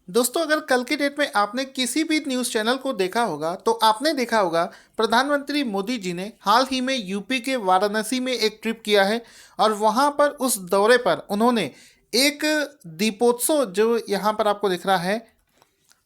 दोस्तों, अगर कल की डेट में आपने किसी भी न्यूज़ चैनल को देखा होगा तो आपने देखा होगा प्रधानमंत्री मोदी जी ने हाल ही में यूपी के वाराणसी में एक ट्रिप किया है। और वहाँ पर उस दौरे पर उन्होंने एक दीपोत्सव जो यहाँ पर आपको दिख रहा है,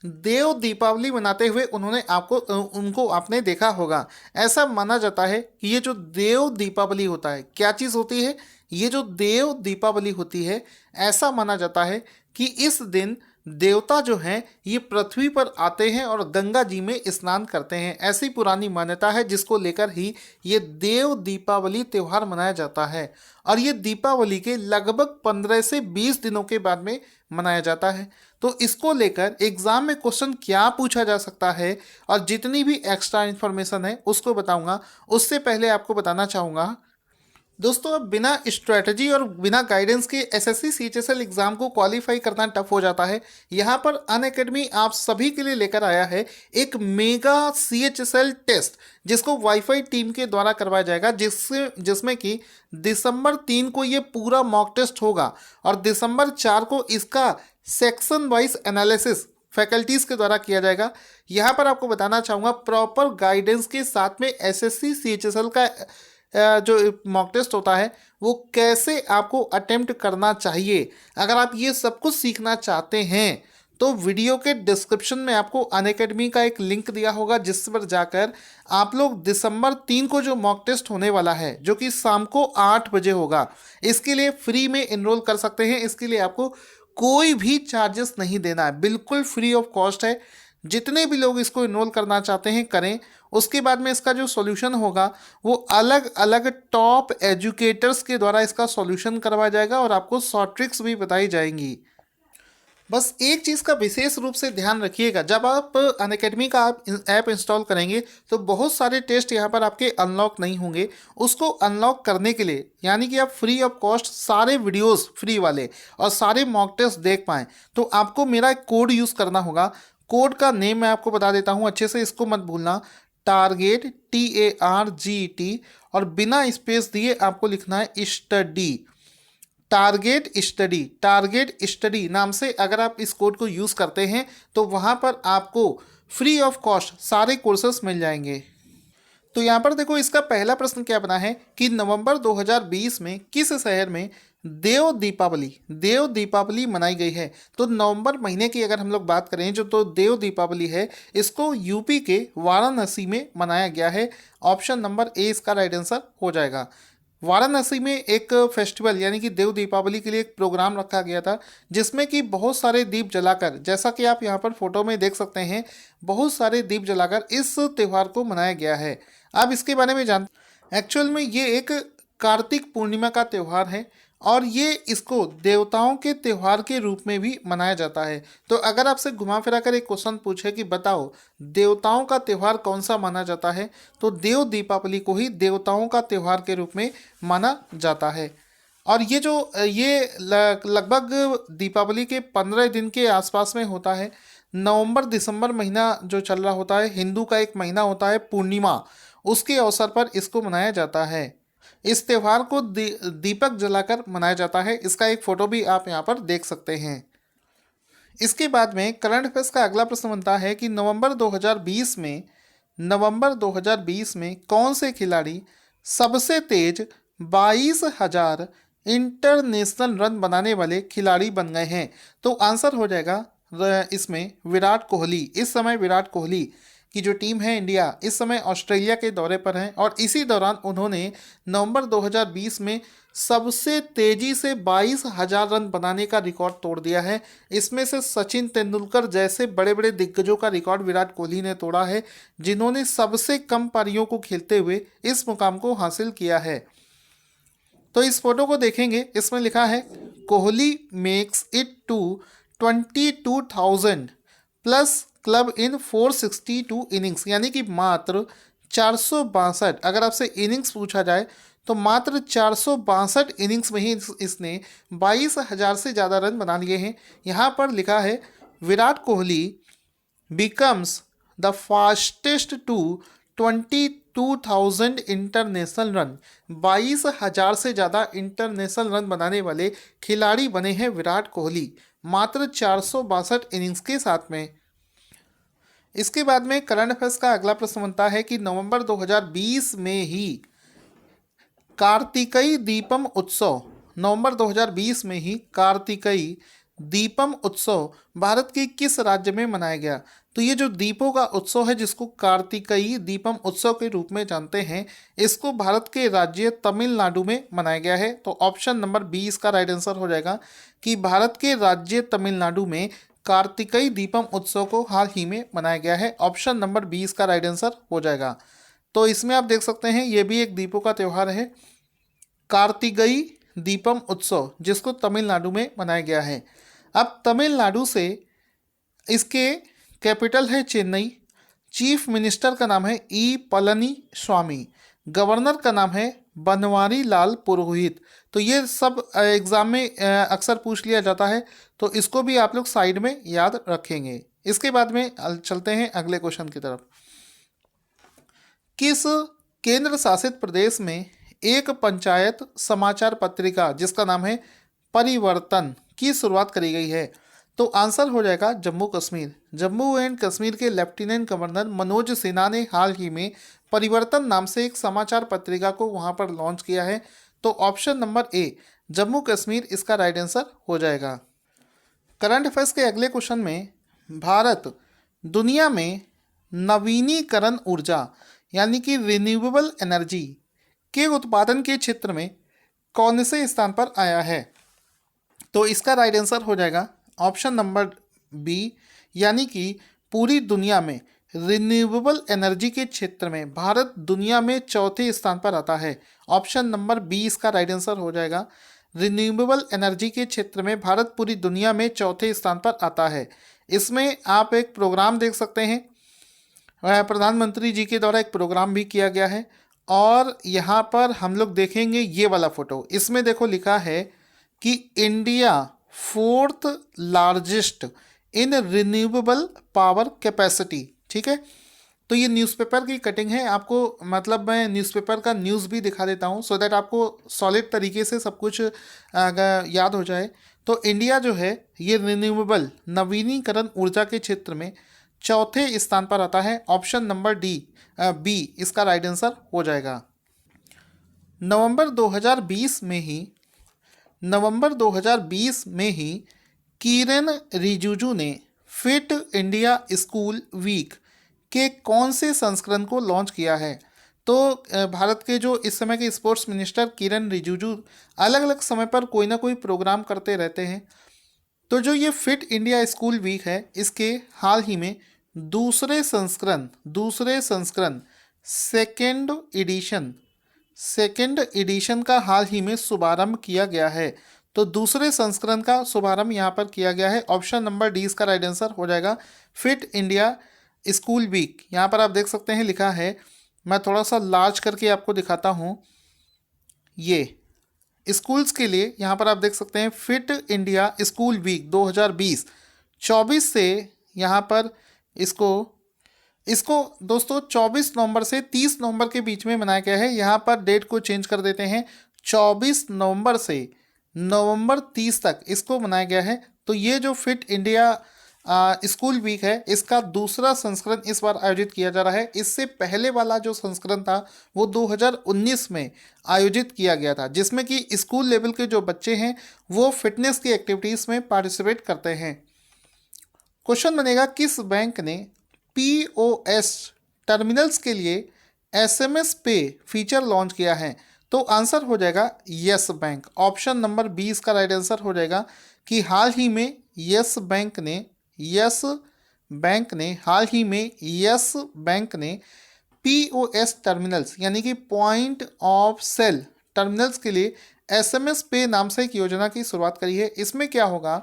देव दीपावली मनाते हुए उन्होंने उनको आपने देखा होगा। ऐसा माना जाता है कि ये जो देव दीपावली होता है, क्या चीज़ होती है? ये जो देव दीपावली होती है, ऐसा माना जाता है कि इस दिन देवता जो हैं ये पृथ्वी पर आते हैं और गंगा जी में स्नान करते हैं। ऐसी पुरानी मान्यता है जिसको लेकर ही ये देव दीपावली त्यौहार मनाया जाता है। और ये दीपावली के लगभग 15 से 20 दिनों के बाद में मनाया जाता है। तो इसको लेकर एग्जाम में क्वेश्चन क्या पूछा जा सकता है और जितनी भी एक्स्ट्रा इन्फॉर्मेशन है उसको बताऊंगा। उससे पहले आपको बताना चाहूँगा दोस्तों, अब बिना स्ट्रेटजी और बिना गाइडेंस के एसएससी सीएचएसएल एग्जाम को क्वालिफाई करना टफ हो जाता है। यहाँ पर अनअकैडमी आप सभी के लिए लेकर आया है एक मेगा सीएचएसएल टेस्ट, जिसको वाईफाई टीम के द्वारा करवाया जाएगा, जिसमें कि दिसंबर 3 को ये पूरा मॉक टेस्ट होगा और दिसंबर 4 को इसका सेक्शन वाइज एनालिसिस फैकल्टीज़ के द्वारा किया जाएगा। यहाँ पर आपको बताना चाहूँगा प्रॉपर गाइडेंस के साथ में एसएससी सीएचएसएल का जो मॉक टेस्ट होता है वो कैसे आपको अटेम्प्ट करना चाहिए। अगर आप ये सब कुछ सीखना चाहते हैं तो वीडियो के डिस्क्रिप्शन में आपको अनअकैडमी का एक लिंक दिया होगा, जिस पर जाकर आप लोग दिसंबर 3 को जो मॉक टेस्ट होने वाला है जो कि शाम को 8 बजे होगा, इसके लिए फ्री में इनरोल कर सकते हैं। इसके लिए आपको कोई भी चार्जेस नहीं देना है, बिल्कुल फ्री ऑफ कॉस्ट है। जितने भी लोग इसको इनरोल करना चाहते हैं करें। उसके बाद में इसका जो सॉल्यूशन होगा वो अलग अलग टॉप एजुकेटर्स के द्वारा इसका सॉल्यूशन करवाया जाएगा और आपको शॉर्ट ट्रिक्स भी बताई जाएंगी। बस एक चीज़ का विशेष रूप से ध्यान रखिएगा, जब आप अनअकैडमी का आप ऐप इंस्टॉल करेंगे तो बहुत सारे टेस्ट यहाँ पर आपके अनलॉक नहीं होंगे। उसको अनलॉक करने के लिए, यानी कि आप फ्री ऑफ कॉस्ट सारे वीडियोस फ्री वाले और सारे मॉक टेस्ट देख पाएँ, तो आपको मेरा एक कोड यूज़ करना होगा। कोड का नेम मैं आपको बता देता हूँ, अच्छे से इसको मत भूलना। टारगेट TARGET और बिना स्पेस दिए आपको लिखना है स्टडी। टारगेट स्टडी नाम से अगर आप इस कोड को यूज़ करते हैं तो वहाँ पर आपको फ्री ऑफ कॉस्ट सारे कोर्सेस मिल जाएंगे। तो यहाँ पर देखो, इसका पहला प्रश्न क्या बना है कि नवंबर 2020 में किस शहर में देव दीपावली मनाई गई है। तो नवंबर महीने की अगर हम लोग बात करें जो तो देव दीपावली है, इसको यूपी के वाराणसी में मनाया गया है। ऑप्शन नंबर ए इसका राइट आंसर हो जाएगा। वाराणसी में एक फेस्टिवल यानी कि देव दीपावली के लिए एक प्रोग्राम रखा गया था, जिसमें कि बहुत सारे दीप जलाकर, जैसा कि आप यहाँ पर फोटो में देख सकते हैं, बहुत सारे दीप जलाकर इस त्यौहार को मनाया गया है। अब इसके बारे में जान, एक्चुअल में ये एक कार्तिक पूर्णिमा का त्यौहार है और ये इसको देवताओं के त्यौहार के रूप में भी मनाया जाता है। तो अगर आपसे घुमा फिरा कर एक क्वेश्चन पूछे कि बताओ देवताओं का त्यौहार कौन सा माना जाता है, तो देव दीपावली को ही देवताओं का त्यौहार के रूप में माना जाता है। और ये लगभग दीपावली के 15 दिन के आसपास में होता है। नवंबर दिसंबर महीना जो चल रहा होता है, हिंदू का एक महीना होता है पूर्णिमा, उसके अवसर पर इसको मनाया जाता है। इस त्यौहार को दीपक जलाकर मनाया जाता है। इसका एक फोटो भी आप यहाँ पर देख सकते हैं। इसके बाद में करंट अफेयर्स का अगला प्रश्न बनता है कि नवंबर 2020 में कौन से खिलाड़ी सबसे तेज 22,000 इंटरनेशनल रन बनाने वाले खिलाड़ी बन गए हैं। तो आंसर हो जाएगा इसमें विराट कोहली। इस समय विराट कोहली की जो टीम है इंडिया, इस समय ऑस्ट्रेलिया के दौरे पर है और इसी दौरान उन्होंने नवंबर 2020 में सबसे तेजी से 22,000 रन बनाने का रिकॉर्ड तोड़ दिया है। इसमें से सचिन तेंदुलकर जैसे बड़े बड़े दिग्गजों का रिकॉर्ड विराट कोहली ने तोड़ा है, जिन्होंने सबसे कम पारियों को खेलते हुए इस मुकाम को हासिल किया है। तो इस फोटो को देखेंगे, इसमें लिखा है Kohli makes it to 22,000 plus club in 462 innings, यानी कि मात्र 462। अगर आपसे इनिंग्स पूछा जाए तो मात्र 462 इनिंग्स में ही इसने 22,000 से ज़्यादा रन बना लिए हैं। यहाँ पर लिखा है Virat Kohli becomes the fastest to 22,000 international run. 22,000 से ज़्यादा इंटरनेशनल रन बनाने वाले खिलाड़ी बने हैं विराट कोहली। मात्र 462 इनिंग्स के साथ में। इसके बाद में करंट अफेयर्स का अगला प्रश्न बनता है कि नवंबर 2020 में ही कार्तिकई दीपम उत्सव, नवंबर 2020 में ही कार्तिकई दीपम उत्सव भारत के किस राज्य में मनाया गया? तो ये जो दीपों का उत्सव है, जिसको कार्तिकई दीपम उत्सव के रूप में जानते हैं, इसको भारत के राज्य तमिलनाडु में मनाया गया है। तो ऑप्शन नंबर 20 का राइट आंसर हो जाएगा कि भारत के राज्य तमिलनाडु में कार्तिकई दीपम उत्सव को हाल ही में मनाया गया है। ऑप्शन नंबर 20 का राइट आंसर हो जाएगा। तो इसमें आप देख सकते हैं ये भी एक दीपों का त्यौहार है, कार्तिकई दीपम उत्सव, जिसको तमिलनाडु में मनाया गया है। अब तमिलनाडु से इसके कैपिटल है चेन्नई, चीफ मिनिस्टर का नाम है ई पलनी स्वामी, गवर्नर का नाम है बनवारी लाल पुरोहित। तो ये सब एग्जाम में अक्सर पूछ लिया जाता है, तो इसको भी आप लोग साइड में याद रखेंगे। इसके बाद में चलते हैं अगले क्वेश्चन की तरफ। किस केंद्र शासित प्रदेश में एक पंचायत समाचार पत्रिका जिसका नाम है परिवर्तन की शुरुआत करी गई है? तो आंसर हो जाएगा जम्मू कश्मीर। जम्मू एंड कश्मीर के लेफ्टिनेंट गवर्नर मनोज सिन्हा ने हाल ही में परिवर्तन नाम से एक समाचार पत्रिका को वहां पर लॉन्च किया है। तो option number A Jammu Kashmir इसका राइट आंसर हो जाएगा। करंट अफेयर्स के अगले क्वेश्चन में भारत दुनिया में नवीनीकरण ऊर्जा यानी कि रिन्यूएबल एनर्जी के उत्पादन के क्षेत्र में कौन से स्थान पर आया है? तो इसका राइट आंसर हो जाएगा ऑप्शन नंबर बी, यानी कि पूरी दुनिया में रिन्यूएबल एनर्जी के क्षेत्र में भारत दुनिया में चौथे स्थान पर आता है। ऑप्शन नंबर बी इसका राइट आंसर हो जाएगा। रिन्यूएबल एनर्जी के क्षेत्र में भारत पूरी दुनिया में चौथे स्थान पर आता है। इसमें आप एक प्रोग्राम देख सकते हैं, प्रधानमंत्री जी के द्वारा एक प्रोग्राम भी किया गया है। और यहाँ पर हम लोग देखेंगे ये वाला फोटो, इसमें देखो लिखा है कि India 4th largest in renewable power capacity. ठीक है, तो ये न्यूज़पेपर की कटिंग है, आपको मतलब मैं न्यूज़पेपर का न्यूज़ भी दिखा देता हूँ सो दैट आपको सॉलिड तरीके से सब कुछ याद हो जाए। तो इंडिया जो है ये रिन्यूएबल नवीनीकरण ऊर्जा के क्षेत्र में चौथे स्थान पर आता है। ऑप्शन नंबर बी इसका राइट आंसर हो जाएगा। नवंबर 2020 में ही किरेन रिजिजू ने फिट इंडिया स्कूल वीक के कौन से संस्करण को लॉन्च किया है? तो भारत के जो इस समय के स्पोर्ट्स मिनिस्टर किरेन रिजिजू अलग अलग समय पर कोई ना कोई प्रोग्राम करते रहते हैं। तो जो ये फिट इंडिया स्कूल वीक है, इसके हाल ही में दूसरे संस्करण सेकेंड एडिशन का हाल ही में शुभारंभ किया गया है। तो दूसरे संस्करण का शुभारंभ यहाँ पर किया गया है। ऑप्शन नंबर डी इसका राइट आंसर हो जाएगा। फिट इंडिया स्कूल वीक, यहाँ पर आप देख सकते हैं लिखा है, मैं थोड़ा सा लार्ज करके आपको दिखाता हूँ। ये स्कूल्स के लिए यहाँ पर आप देख सकते हैं फिट इंडिया स्कूल वीक 2020 24 से यहाँ पर इसको दोस्तों 24 नवंबर से 30 नवंबर के बीच में मनाया गया है। यहाँ पर डेट को चेंज कर देते हैं, 24 नवंबर से नवंबर 30 तक इसको मनाया गया है। तो ये जो फिट इंडिया स्कूल वीक है, इसका दूसरा संस्करण इस बार आयोजित किया जा रहा है। इससे पहले वाला जो संस्करण था वो 2019 में आयोजित किया गया था, जिसमें कि स्कूल लेवल के जो बच्चे हैं वो फिटनेस की एक्टिविटीज़ में पार्टिसिपेट करते हैं। क्वेश्चन बनेगा, किस बैंक ने POS टर्मिनल्स के लिए SMS पे फीचर लॉन्च किया है? तो आंसर हो जाएगा यस बैंक। ऑप्शन नंबर 20 का राइट आंसर हो जाएगा कि हाल ही में यस बैंक ने POS टर्मिनल्स यानी कि पॉइंट ऑफ सेल टर्मिनल्स के लिए SMS पे नाम से एक योजना की शुरुआत करी है। इसमें क्या होगा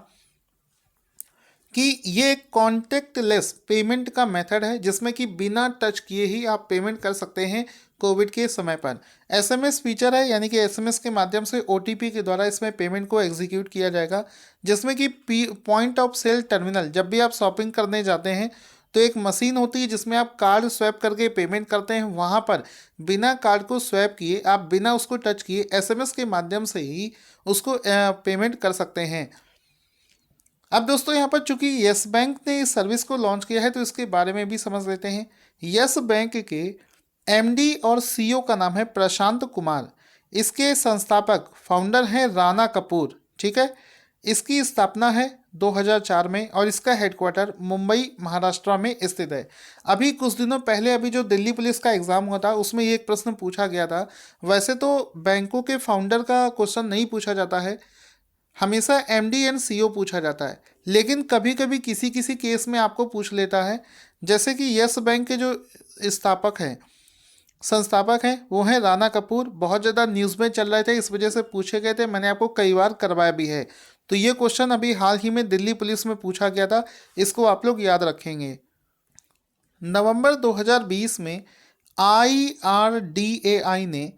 कि ये कॉन्टेक्टलेस पेमेंट का मेथड है, जिसमें कि बिना टच किए ही आप पेमेंट कर सकते हैं कोविड के समय पर। SMS फीचर है, यानी कि SMS के माध्यम से OTP के द्वारा इसमें पेमेंट को एग्जीक्यूट किया जाएगा, जिसमें कि पॉइंट ऑफ सेल टर्मिनल, जब भी आप शॉपिंग करने जाते हैं तो एक मशीन होती है जिसमें आप कार्ड स्वैप करके पेमेंट करते हैं। वहाँ पर बिना कार्ड को स्वैप किए, आप बिना उसको टच किए SMS के माध्यम से ही उसको पेमेंट कर सकते हैं। अब दोस्तों यहाँ पर चूंकि यस बैंक ने इस सर्विस को लॉन्च किया है तो इसके बारे में भी समझ लेते हैं। यस बैंक के एमडी और सीईओ का नाम है प्रशांत कुमार। इसके संस्थापक फाउंडर हैं राणा कपूर। ठीक है, इसकी स्थापना है 2004 में और इसका हेडक्वार्टर मुंबई महाराष्ट्र में स्थित है। अभी कुछ दिनों पहले अभी जो दिल्ली पुलिस का एग्जाम हुआ था उसमें ये एक प्रश्न पूछा गया था। वैसे तो बैंकों के फाउंडर का क्वेश्चन नहीं पूछा जाता है, हमेशा एमडी एंड सीईओ पूछा जाता है, लेकिन कभी कभी किसी किसी केस में आपको पूछ लेता है। जैसे कि यस बैंक के जो स्थापक हैं, संस्थापक हैं, वो हैं राणा कपूर। बहुत ज़्यादा न्यूज़ में चल रहे थे, इस वजह से पूछे गए थे। मैंने आपको कई बार करवाया भी है। तो ये क्वेश्चन अभी हाल ही में दिल्ली पुलिस में पूछा गया था, इसको आप लोग याद रखेंगे। नवंबर 2020 में IRDAI ने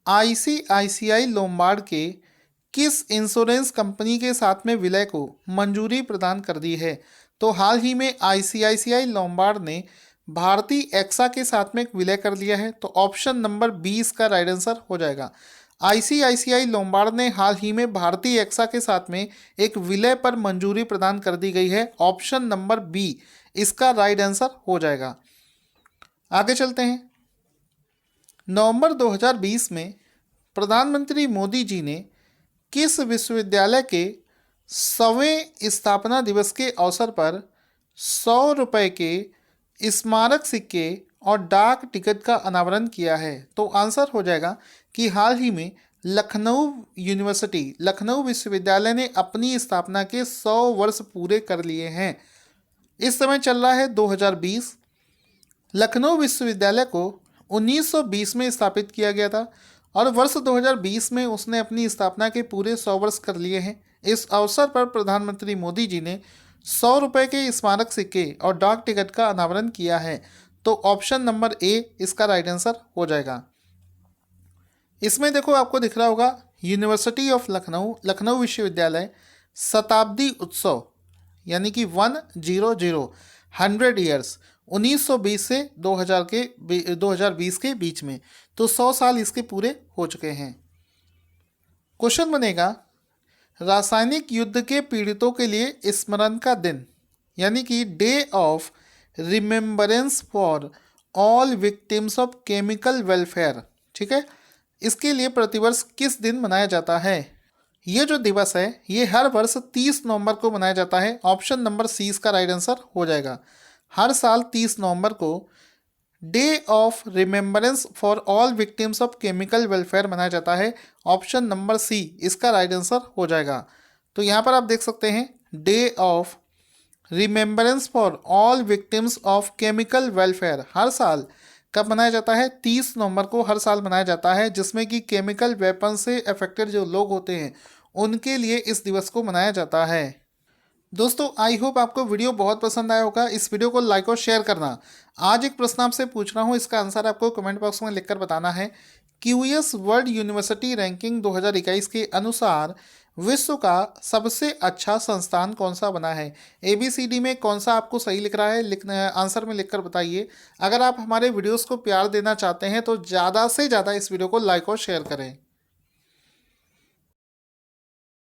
ICICI लोम्बार्ड के किस इंश्योरेंस कंपनी के साथ में विलय को मंजूरी प्रदान कर दी है? तो हाल ही में ICICI लोम्बार्ड ने भारतीय एक्सा के साथ में एक विलय कर लिया है। तो ऑप्शन नंबर 20 का राइट आंसर हो जाएगा। ICICI लोम्बार्ड ने हाल ही में भारतीय एक्सा के साथ में एक विलय पर मंजूरी प्रदान कर दी गई है। ऑप्शन नंबर बी इसका राइट आंसर हो जाएगा। आगे चलते हैं। नवंबर 2020 में प्रधानमंत्री मोदी जी ने किस विश्वविद्यालय के 100वें स्थापना दिवस के अवसर पर 100 रुपये के स्मारक सिक्के और डाक टिकट का अनावरण किया है? तो आंसर हो जाएगा कि हाल ही में लखनऊ यूनिवर्सिटी, लखनऊ विश्वविद्यालय ने अपनी स्थापना के 100 वर्ष पूरे कर लिए हैं। इस समय चल रहा है 2020। लखनऊ विश्वविद्यालय को 1920 में स्थापित किया गया था और वर्ष 2020 में उसने अपनी स्थापना के पूरे 100 वर्ष कर लिए हैं। इस अवसर पर प्रधानमंत्री मोदी जी ने 100 रुपये के स्मारक सिक्के और डाक टिकट का अनावरण किया है। तो ऑप्शन नंबर ए इसका राइट आंसर हो जाएगा। इसमें देखो आपको दिख रहा होगा यूनिवर्सिटी ऑफ लखनऊ, लखनऊ विश्वविद्यालय शताब्दी उत्सव यानी कि 100 ईयर्स 1920 से 2020 के बीच में, तो 100 साल इसके पूरे हो चुके हैं। क्वेश्चन बनेगा रासायनिक युद्ध के पीड़ितों के लिए स्मरण का दिन यानी कि day of remembrance for all victims of chemical welfare, ठीक है, इसके लिए प्रतिवर्ष किस दिन मनाया जाता है? ये जो दिवस है ये हर वर्ष 30 नवंबर को मनाया जाता है। ऑप्शन नंबर सी इसका राइट आंसर हो जाएगा। हर साल 30 नवंबर को day of remembrance for all victims of chemical welfare मनाया जाता है। ऑप्शन नंबर सी इसका राइट आंसर हो जाएगा। तो यहाँ पर आप देख सकते हैं day of remembrance for all victims of chemical welfare हर साल कब मनाया जाता है? 30 नवंबर को हर साल मनाया जाता है, जिसमें कि केमिकल वेपन से अफेक्टेड जो लोग होते हैं उनके लिए इस दिवस को मनाया जाता है। दोस्तों आई होप आपको वीडियो बहुत पसंद आया होगा। इस वीडियो को लाइक और शेयर करना। आज एक प्रश्न आपसे पूछ रहा हूँ, इसका आंसर आपको कमेंट बॉक्स में लिखकर बताना है। क्यूएस वर्ल्ड यूनिवर्सिटी रैंकिंग 2021 के अनुसार विश्व का सबसे अच्छा संस्थान कौन सा बना है? ABCD में कौन सा आपको सही लिख रहा है आंसर में लिखकर बताइए। अगर आप हमारे वीडियोस को प्यार देना चाहते हैं तो ज़्यादा से ज़्यादा इस वीडियो को लाइक और शेयर करें।